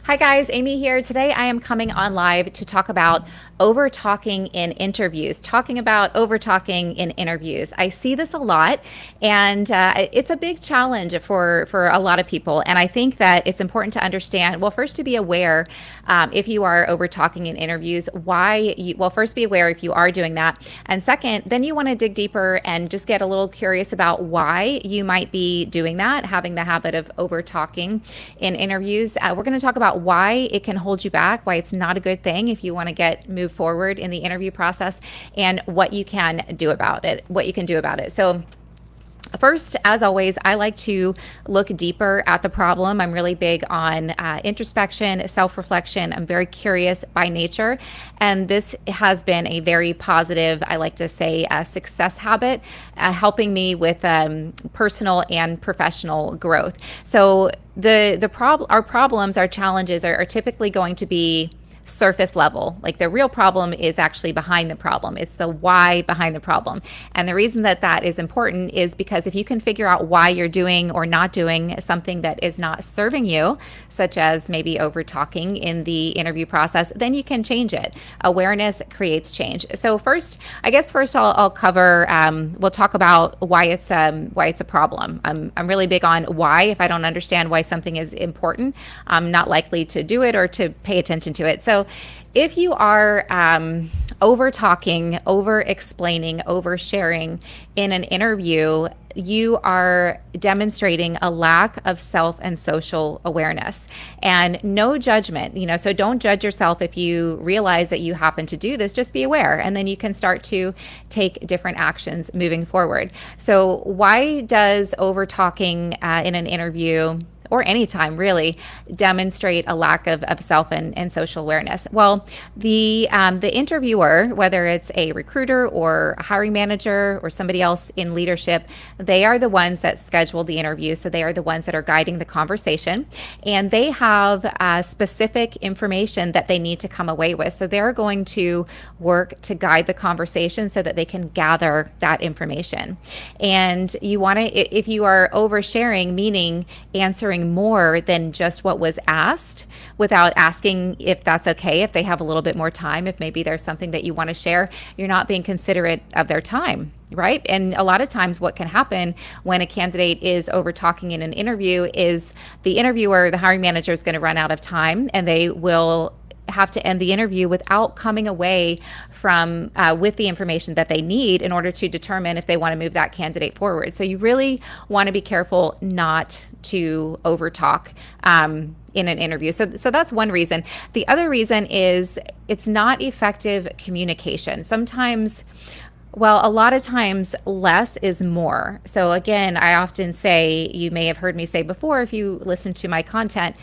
Hi guys, Amy here. Today I am coming on live to talk about over talking in interviews, talking about over talking in interviews. I see this a lot, and it's a big challenge for a lot of people. And I think that it's important to understand, well, first to be aware if you are over talking in interviews, first be aware if you are doing that. And second, then you want to dig deeper and just get a little curious about why you might be doing that, having the habit of over talking in interviews. We're going to talk about why it can hold you back, why it's not a good thing if you want to move forward in the interview process, and what you can do about it. So first, as always, I like to look deeper at the problem. I'm really big on introspection, self-reflection. I'm very curious by nature. And this has been a very positive, I like to say, success habit, helping me with personal and professional growth. So our problems, our challenges are typically going to be surface level. Like the real problem is actually behind the problem. It's the why behind the problem. And the reason that is important is because if you can figure out why you're doing or not doing something that is not serving you, such as maybe over talking in the interview process, then you can change it. Awareness creates change. So first I'll cover, we'll talk about why it's a problem. I'm really big on why. If I don't understand why something is important, I'm not likely to do it or to pay attention to it. So if you are over talking, over explaining, over sharing in an interview, you are demonstrating a lack of self and social awareness and no judgment. So don't judge yourself if you realize that you happen to do this. Just be aware, and then you can start to take different actions moving forward. So why does over talking in an interview or anytime really demonstrate a lack of self and social awareness? Well, the interviewer, whether it's a recruiter or a hiring manager or somebody else in leadership, they are the ones that schedule the interview. So they are the ones that are guiding the conversation, and they have specific information that they need to come away with. So they're going to work to guide the conversation so that they can gather that information. And you want to, if you are oversharing, meaning answering more than just what was asked without asking if that's okay, if they have a little bit more time, if maybe there's something that you want to share, you're not being considerate of their time, right? And a lot of times what can happen when a candidate is over talking in an interview is the interviewer, the hiring manager, is going to run out of time, and they will have to end the interview without coming away from with the information that they need in order to determine if they want to move that candidate forward. So you really want to be careful not to overtalk in an interview. So that's one reason. The other reason is it's not effective communication. A lot of times less is more. So again, I often say, you may have heard me say before, if you listen to my content,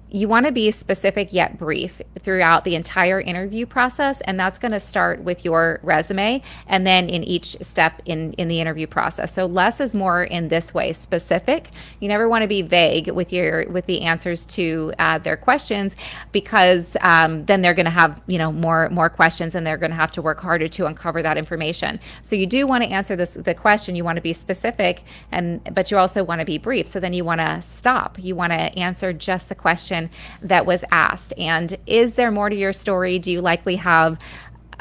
you want to be specific yet brief throughout the entire interview process, and that's going to start with your resume and then in each step in the interview process. So less is more in this way: specific. You never want to be vague with the answers to their questions, because then they're going to have more questions, and they're going to have to work harder to uncover that information. So you do want to answer the question. You want to be specific, but you also want to be brief. So then you want to stop. You want to answer just the question that was asked. And is there more to your story? Do you likely have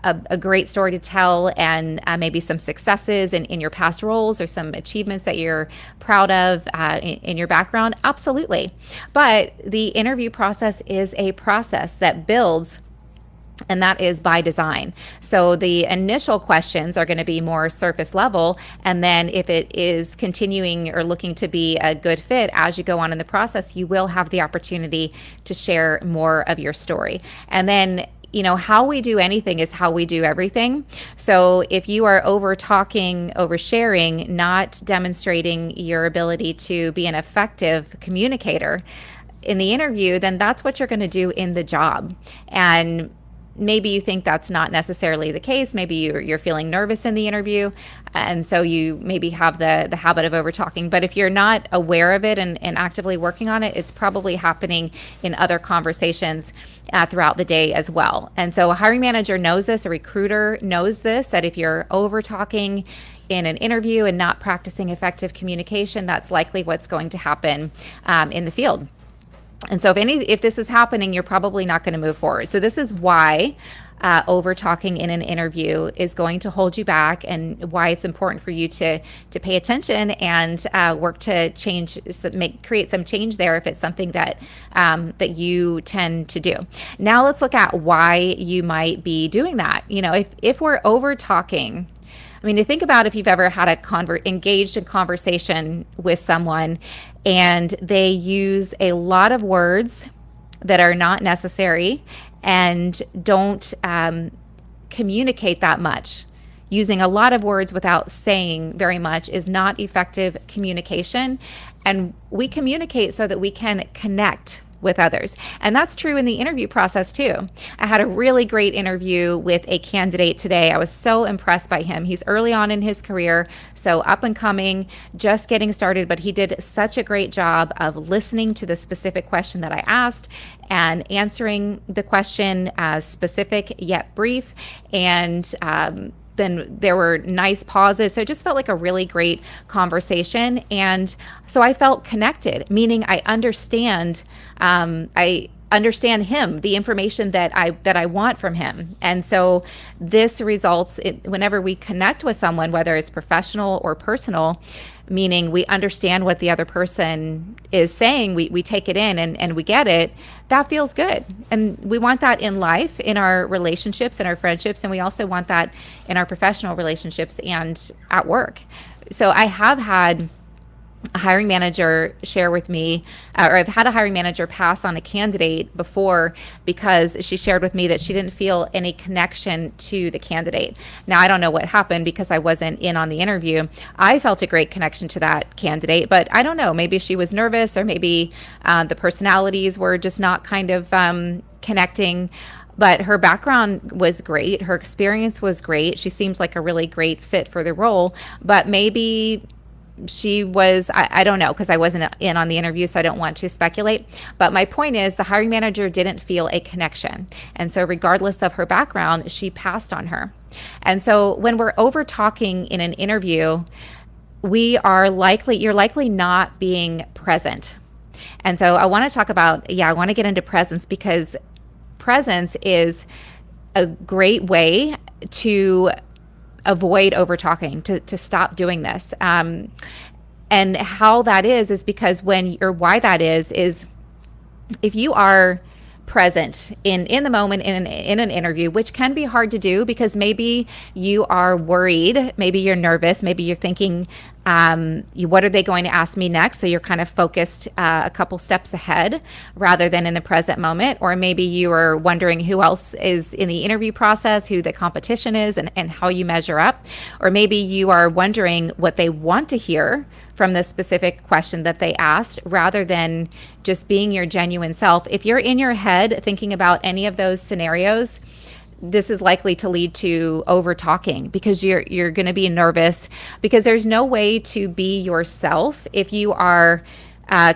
a great story to tell, and maybe some successes in your past roles or some achievements that you're proud of in your background? Absolutely. But the interview process is a process that builds, and that is by design. So the initial questions are going to be more surface level. And then if it is continuing or looking to be a good fit as you go on in the process, you will have the opportunity to share more of your story. And then how we do anything is how we do everything. So if you are over talking, over sharing, not demonstrating your ability to be an effective communicator in the interview, then that's what you're going to do in the job. And maybe you think that's not necessarily the case. Maybe you're feeling nervous in the interview, and so you maybe have the habit of over talking. But if you're not aware of it and actively working on it, it's probably happening in other conversations throughout the day as well. And so a hiring manager knows this, a recruiter knows this, that if you're over talking in an interview and not practicing effective communication, that's likely what's going to happen in the field. And so if this is happening, you're probably not going to move forward. So this is why over talking in an interview is going to hold you back, and why it's important for you to pay attention and work to change, create some change there if it's something that that you tend to do. Now let's look at why you might be doing that. If we're over talking, I mean, to think about if you've ever had engaged in conversation with someone and they use a lot of words that are not necessary and don't communicate that much. Using a lot of words without saying very much is not effective communication. And we communicate so that we can connect with others. And that's true in the interview process too. I had a really great interview with a candidate today. I was so impressed by him. He's early on in his career, so up and coming, just getting started, but he did such a great job of listening to the specific question that I asked and answering the question specific yet brief. And then there were nice pauses. So it just felt like a really great conversation. And so I felt connected, meaning I understand him, the information that I want from him. And so this results in, whenever we connect with someone, whether it's professional or personal, meaning we understand what the other person is saying, we take it in and we get it, that feels good. And we want that in life, in our relationships and our friendships, and we also want that in our professional relationships and at work. So I have had a hiring manager share with me, or I've had a hiring manager pass on a candidate before because she shared with me that she didn't feel any connection to the candidate. Now, I don't know what happened because I wasn't in on the interview. I felt a great connection to that candidate, but I don't know, maybe she was nervous, or maybe the personalities were just not kind of connecting. But her background was great. Her experience was great. She seems like a really great fit for the role, but maybe she was, I don't know, because I wasn't in on the interview, so I don't want to speculate. But my point is, the hiring manager didn't feel a connection. And so regardless of her background, she passed on her. And so when we're over talking in an interview, you're likely not being present. And so I want to talk about, I want to get into presence, because presence is a great way to avoid over talking, to stop doing this. And how that is because why that is if you are present in the moment in an interview, which can be hard to do because maybe you are worried, maybe you're nervous, maybe you're thinking, what are they going to ask me next? So you're kind of focused a couple steps ahead rather than in the present moment. Or maybe you are wondering who else is in the interview process, who the competition is, and how you measure up. Or maybe you are wondering what they want to hear from the specific question that they asked, rather than just being your genuine self. If you're in your head thinking about any of those scenarios, this is likely to lead to over talking, because you're going to be nervous, because there's no way to be yourself if you are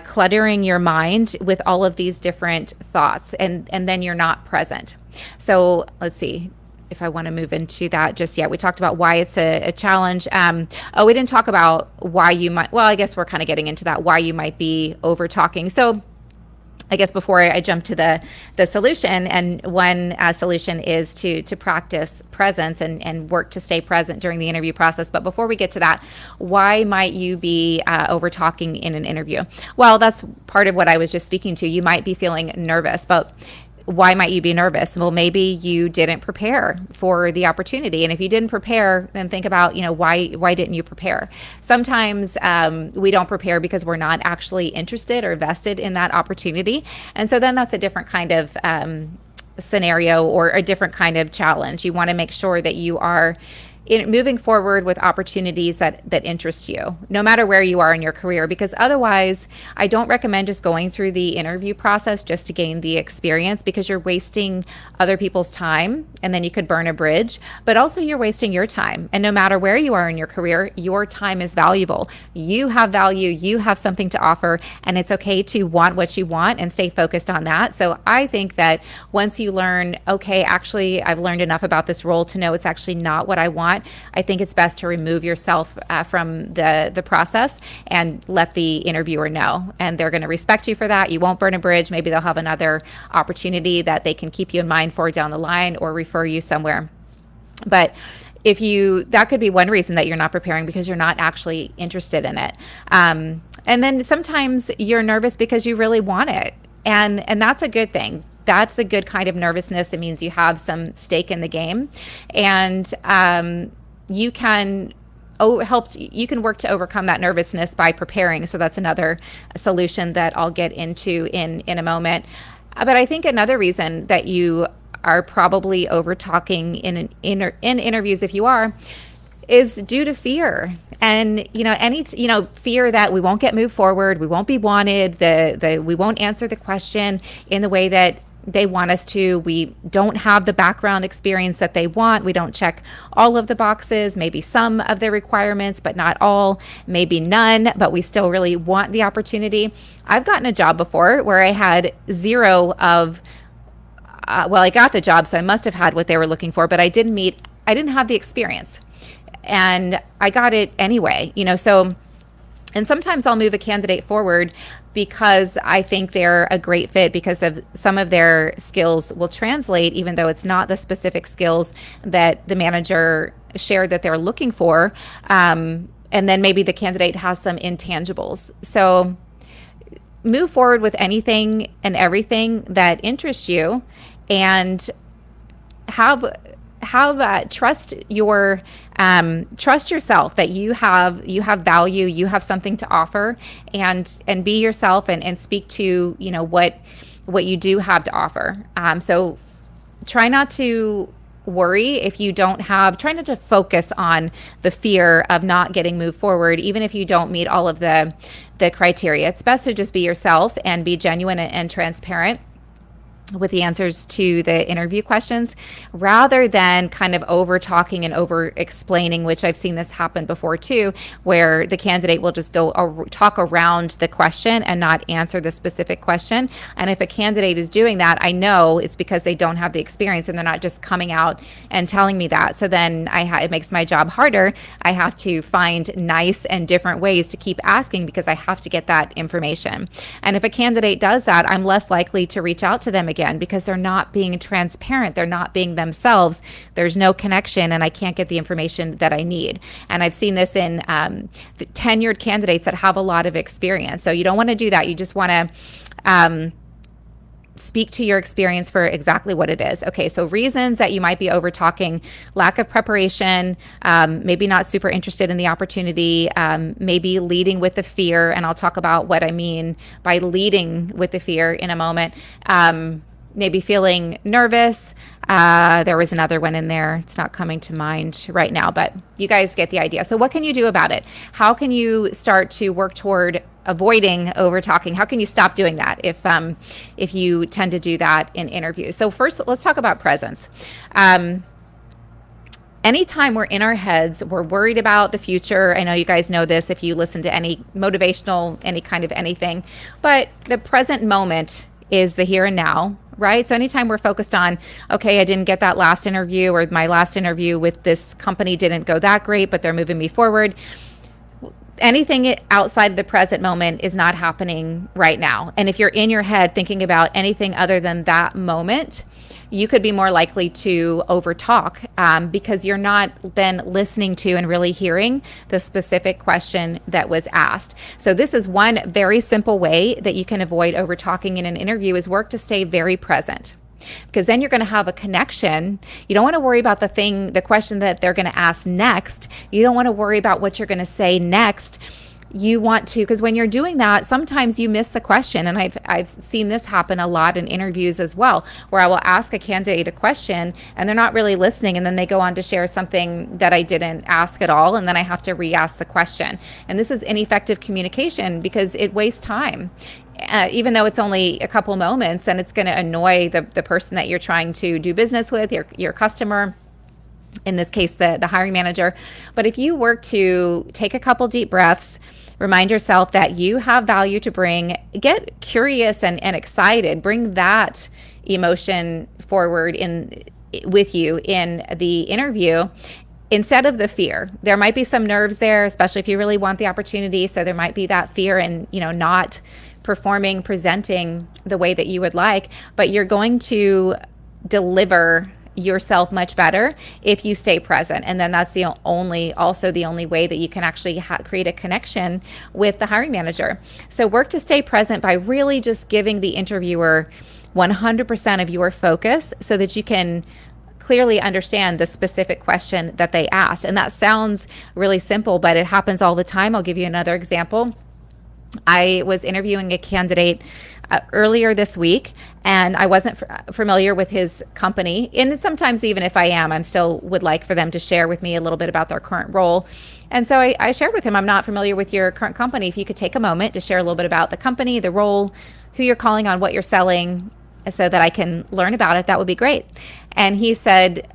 cluttering your mind with all of these different thoughts, and then you're not present. So let's see if I want to move into that just yet. We talked about why it's a challenge. We didn't talk about why you might, well, I guess we're kind of getting into that, why you might be over talking. So I guess before I jump to the solution, and one solution is to practice presence and work to stay present during the interview process. But before we get to that, why might you be over talking in an interview? Well, that's part of what I was just speaking to. You might be feeling nervous, but why might you be nervous? Well, maybe you didn't prepare for the opportunity. And if you didn't prepare, then think about, why didn't you prepare? Sometimes we don't prepare because we're not actually interested or vested in that opportunity. And so then that's a different kind of scenario, or a different kind of challenge. You want to make sure that you are moving forward with opportunities that interest you, no matter where you are in your career, because otherwise I don't recommend just going through the interview process just to gain the experience, because you're wasting other people's time and then you could burn a bridge, but also you're wasting your time. And no matter where you are in your career, your time is valuable. You have value, you have something to offer, and it's okay to want what you want and stay focused on that. So I think that once you learn, okay, actually I've learned enough about this role to know it's actually not what I want, not, I think it's best to remove yourself from the process and let the interviewer know. And they're going to respect you for that. You won't burn a bridge. Maybe they'll have another opportunity that they can keep you in mind for down the line or refer you somewhere. But that could be one reason that you're not preparing, because you're not actually interested in it. And then sometimes you're nervous because you really want it. And that's a good thing. That's the good kind of nervousness. It means you have some stake in the game, and you can work to overcome that nervousness by preparing. So that's another solution that I'll get into in a moment. But I think another reason that you are probably over talking in interviews, if you are, is due to fear. And fear that we won't get moved forward, we won't be wanted, we won't answer the question in the way that they want us to. We don't have the background experience that they want. We don't check all of the boxes, maybe some of the requirements, but not all, maybe none, but we still really want the opportunity. I've gotten a job before where I had zero of I got the job, so I must have had what they were looking for, but I didn't have the experience, and I got it anyway, so, and sometimes I'll move a candidate forward because I think they're a great fit because of some of their skills will translate, even though it's not the specific skills that the manager shared that they're looking for. And then maybe the candidate has some intangibles. So move forward with anything and everything that interests you, and trust yourself that you have value, you have something to offer, and be yourself and speak to what you do have to offer. So try not to worry if you don't have, try not to focus on the fear of not getting moved forward, even if you don't meet all of the criteria. It's best to just be yourself and be genuine and transparent with the answers to the interview questions, rather than kind of over talking and over explaining, which I've seen this happen before too, where the candidate will just go talk around the question and not answer the specific question. And if a candidate is doing that, I know it's because they don't have the experience and they're not just coming out and telling me that. So then it makes my job harder. I have to find nice and different ways to keep asking because I have to get that information. And if a candidate does that, I'm less likely to reach out to them again, because they're not being transparent. They're not being themselves. There's no connection, and I can't get the information that I need. And I've seen this in tenured candidates that have a lot of experience. So you don't want to do that. You just want to speak to your experience for exactly what it is. Okay, so reasons that you might be over talking: lack of preparation, maybe not super interested in the opportunity, maybe leading with the fear. And I'll talk about what I mean by leading with the fear in a moment. Maybe feeling nervous. There was another one in there. It's not coming to mind right now, but you guys get the idea. So what can you do about it? How can you start to work toward avoiding over talking? How can you stop doing that if you tend to do that in interviews? So first, let's talk about presence. Anytime we're in our heads, we're worried about the future. I know you guys know this if you listen to any motivational, any kind of anything, but the present moment is the here and now, right? So anytime we're focused on, okay, I didn't get that last interview, or my last interview with this company didn't go that great, but they're moving me forward. Anything outside of the present moment is not happening right now. And if you're in your head thinking about anything other than that moment, you could be more likely to overtalk because you're not then listening to and really hearing the specific question that was asked. So this is one very simple way that you can avoid overtalking in an interview, is work to stay very present. Because then you're going to have a connection. You don't want to worry about the question that they're going to ask next. You don't want to worry about what you're going to say next. You want to, because when you're doing that, sometimes you miss the question. And I've seen this happen a lot in interviews as well, where I will ask a candidate a question and they're not really listening. And then they go on to share something that I didn't ask at all. And then I have to re-ask the question. And this is ineffective communication because it wastes time. Even though it's only a couple moments, and it's going to annoy the person that you're trying to do business with, your customer, in this case, the hiring manager. But if you work to take a couple deep breaths, remind yourself that you have value to bring, get curious and excited, bring that emotion forward with you in the interview, instead of the fear. There might be some nerves there, especially if you really want the opportunity. So there might be that fear in, not performing, presenting the way that you would like, but you're going to deliver yourself much better if you stay present. And then that's the only way that you can actually create a connection with the hiring manager. So work to stay present by really just giving the interviewer 100% of your focus so that you can clearly understand the specific question that they asked. And that sounds really simple, but it happens all the time. I'll give you another example. I was interviewing a candidate earlier this week, and I wasn't familiar with his company. And sometimes even if I am, I still would like for them to share with me a little bit about their current role. And so I shared with him, I'm not familiar with your current company. If you could take a moment to share a little bit about the company, the role, who you're calling on, what you're selling, so that I can learn about it, that would be great. And he said,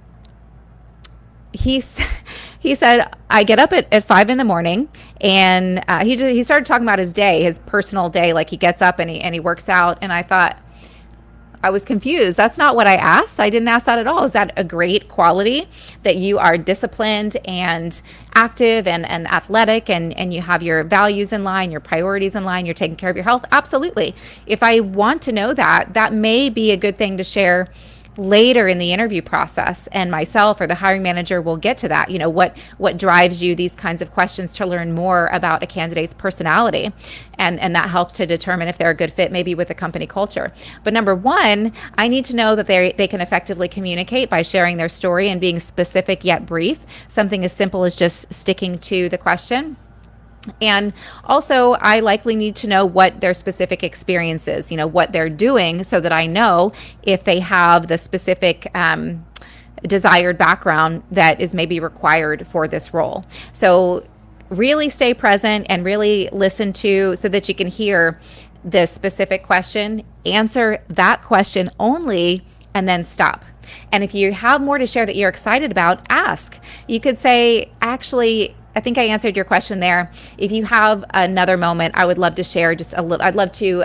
I get up at 5 in the morning, and he started talking about his day, his personal day. Like he gets up and he works out. And I thought, I was confused. That's not what I asked. I didn't ask that at all. Is that a great quality, that you are disciplined and active and athletic, and you have your values in line, your priorities in line, you're taking care of your health? Absolutely. If I want to know that, that may be a good thing to share later in the interview process, and myself or the hiring manager will get to that. What drives you, these kinds of questions, to learn more about a candidate's personality, and that helps to determine if they're a good fit, maybe with the company culture. But number one, I need to know that they can effectively communicate by sharing their story and being specific yet brief. Something as simple as just sticking to the question. And also, I likely need to know what their specific experience is, what they're doing, so that I know if they have the specific desired background that is maybe required for this role. So really stay present and really listen to, so that you can hear the specific question, answer that question only, and then stop. And if you have more to share that you're excited about, ask. You could say, actually, I think I answered your question there. If you have another moment, I would love to share just a little. I'd love to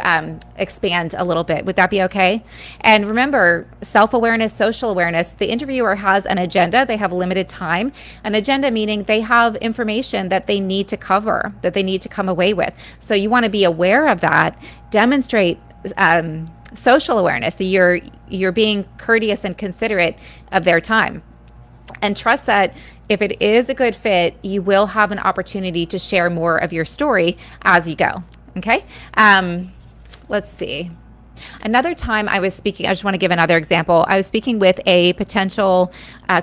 expand a little bit. Would that be okay? And remember, self-awareness, social awareness. The interviewer has an agenda. They have limited time. An agenda meaning they have information that they need to cover, that they need to come away with. So you want to be aware of that. Demonstrate social awareness. So you're being courteous and considerate of their time. And trust that if it is a good fit, you will have an opportunity to share more of your story as you go. Okay. Let's see. Another time I was speaking, I just want to give another example. I was speaking with a potential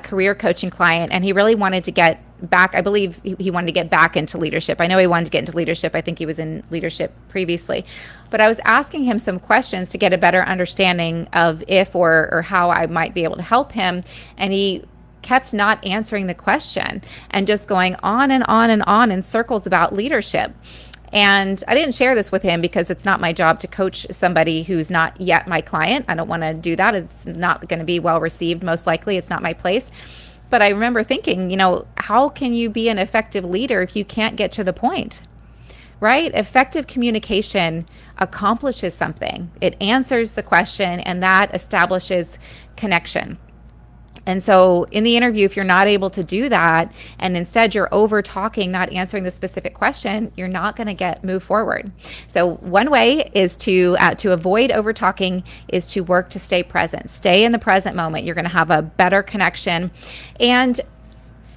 career coaching client, and he really wanted to get back. I believe he wanted to get back into leadership. I know he wanted to get into leadership. I think he was in leadership previously. But I was asking him some questions to get a better understanding of if or how I might be able to help him. And he kept not answering the question and just going on and on and on in circles about leadership. And I didn't share this with him because it's not my job to coach somebody who's not yet my client. I don't want to do that. It's not going to be well received. Most likely it's not my place. But I remember thinking, how can you be an effective leader if you can't get to the point? Right? Effective communication accomplishes something. It answers the question, and that establishes connection. And so in the interview, if you're not able to do that, and instead you're over talking, not answering the specific question, you're not going to move forward. So one way is to avoid over talking is to work to stay present. Stay in the present moment. You're going to have a better connection. And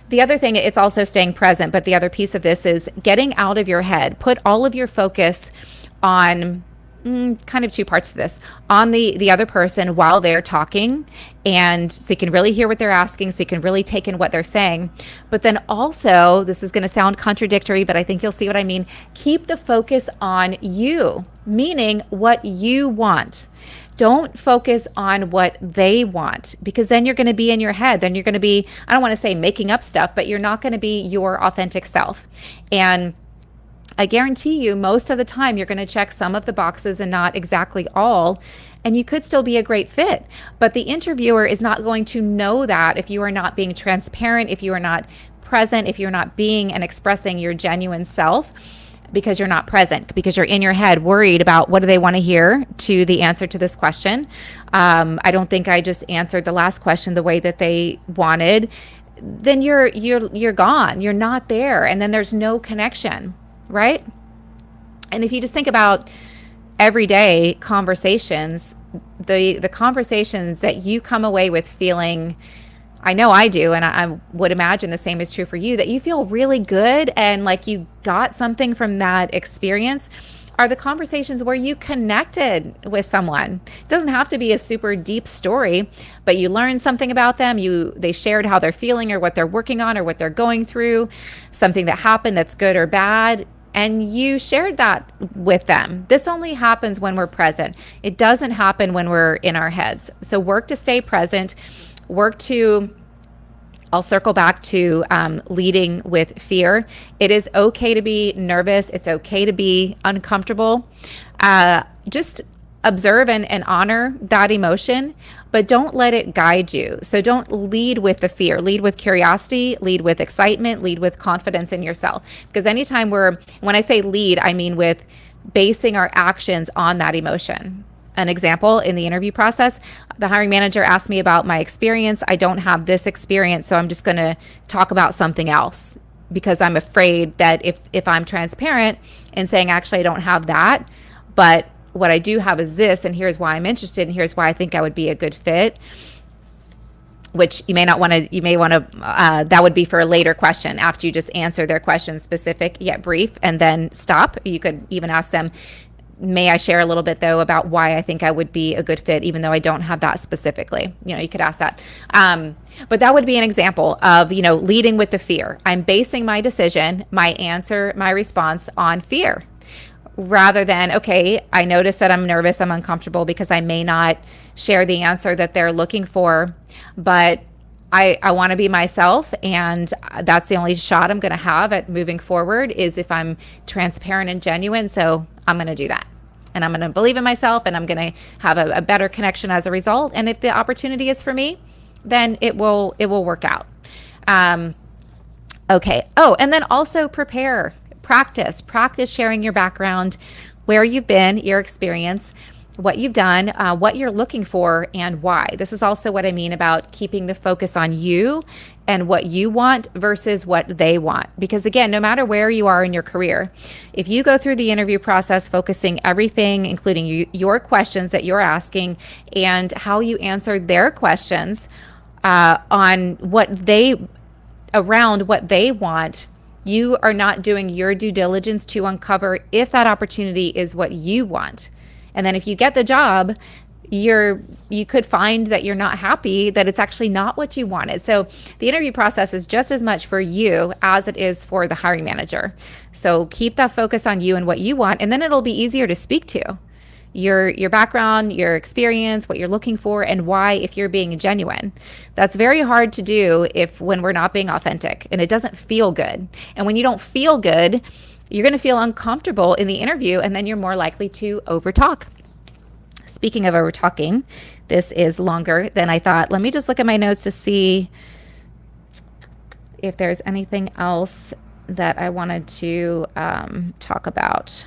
the other thing, it's also staying present, but the other piece of this is getting out of your head. Put all of your focus on kind of two parts to this, on the other person while they're talking, and so you can really hear what they're asking, so you can really take in what they're saying. But then also, this is going to sound contradictory, but I think you'll see what I mean. Keep the focus on you, meaning what you want. Don't focus on what they want, because then you're going to be in your head. Then you're going to be, I don't want to say making up stuff, but you're not going to be your authentic self. And I guarantee you, most of the time, you're going to check some of the boxes and not exactly all, and you could still be a great fit. But the interviewer is not going to know that if you are not being transparent, if you are not present, if you're not being and expressing your genuine self, because you're not present, because you're in your head worried about what do they want to hear to the answer to this question. I don't think I just answered the last question the way that they wanted. then you're gone. You're not there, and then there's no connection, right? And if you just think about everyday conversations, the conversations that you come away with feeling, I know I do, and I would imagine the same is true for you, that you feel really good and like you got something from that experience, are the conversations where you connected with someone. It doesn't have to be a super deep story, but you learned something about them. They shared how they're feeling or what they're working on or what they're going through, something that happened that's good or bad, and you shared that with them. This only happens when we're present. It doesn't happen when we're in our heads. So work to stay present, work to, I'll circle back to leading with fear. It is okay to be nervous. It's okay to be uncomfortable. Just observe and honor that emotion, but don't let it guide you. So don't lead with the fear. Lead with curiosity, lead with excitement, lead with confidence in yourself. Because anytime when I say lead, I mean with basing our actions on that emotion. An example, in the interview process, the hiring manager asked me about my experience. I don't have this experience, so I'm just going to talk about something else because I'm afraid that if I'm transparent and saying, actually, I don't have that, but what I do have is this, and here's why I'm interested, and here's why I think I would be a good fit, which you may want to, that would be for a later question after you just answer their question specific yet brief and then stop. You could even ask them, may I share a little bit though about why I think I would be a good fit, even though I don't have that specifically. You could ask that. But that would be an example of, leading with the fear. I'm basing my decision, my answer, my response on fear, rather than, okay, I notice that I'm nervous, I'm uncomfortable because I may not share the answer that they're looking for, but I want to be myself, and that's the only shot I'm going to have at moving forward is if I'm transparent and genuine. So I'm going to do that, and I'm going to believe in myself, and I'm going to have a better connection as a result. And if the opportunity is for me, then it will work out. Okay. Oh, and then also practice sharing your background, where you've been, your experience, what you've done, what you're looking for, and why. This is also what I mean about keeping the focus on you and what you want versus what they want. Because again, no matter where you are in your career, if you go through the interview process focusing everything, including your questions that you're asking and how you answer their questions on around what they want, you are not doing your due diligence to uncover if that opportunity is what you want. And then if you get the job, you could find that you're not happy, that it's actually not what you wanted. So the interview process is just as much for you as it is for the hiring manager. So keep that focus on you and what you want, and then it'll be easier to speak to your background, your experience, what you're looking for, and why, if you're being genuine. That's very hard to do when we're not being authentic and it doesn't feel good. And when you don't feel good, you're going to feel uncomfortable in the interview, and then you're more likely to overtalk. Speaking of overtalking, this is longer than I thought. Let me just look at my notes to see if there's anything else that I wanted to talk about.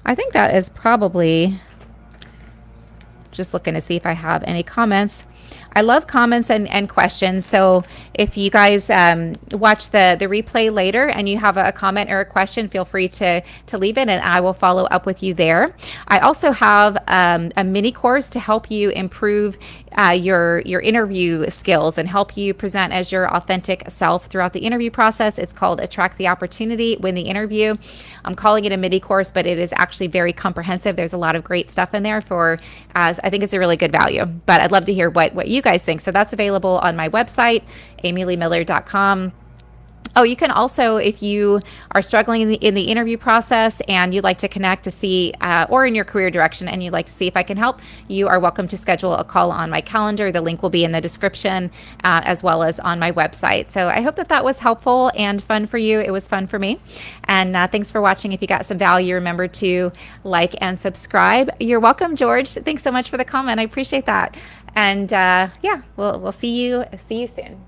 I think that is probably, just looking to see if I have any comments. I love comments and questions. So if you guys watch the replay later and you have a comment or a question, feel free to leave it and I will follow up with you there. I also have a mini course to help you improve your interview skills and help you present as your authentic self throughout the interview process. It's called Attract the Opportunity, Win the Interview. I'm calling it a mini course, but it is actually very comprehensive. There's a lot of great stuff in there as I think it's a really good value. But I'd love to hear what you guys think. So that's available on my website, amyleemiller.com. Oh, you can also, if you are struggling in the interview process and you'd like to connect to see, or in your career direction and you'd like to see if I can help, you are welcome to schedule a call on my calendar. The link will be in the description as well as on my website. So I hope that was helpful and fun for you. It was fun for me. And thanks for watching. If you got some value, remember to like and subscribe. You're welcome, George. Thanks so much for the comment. I appreciate that. And yeah, we'll see you soon.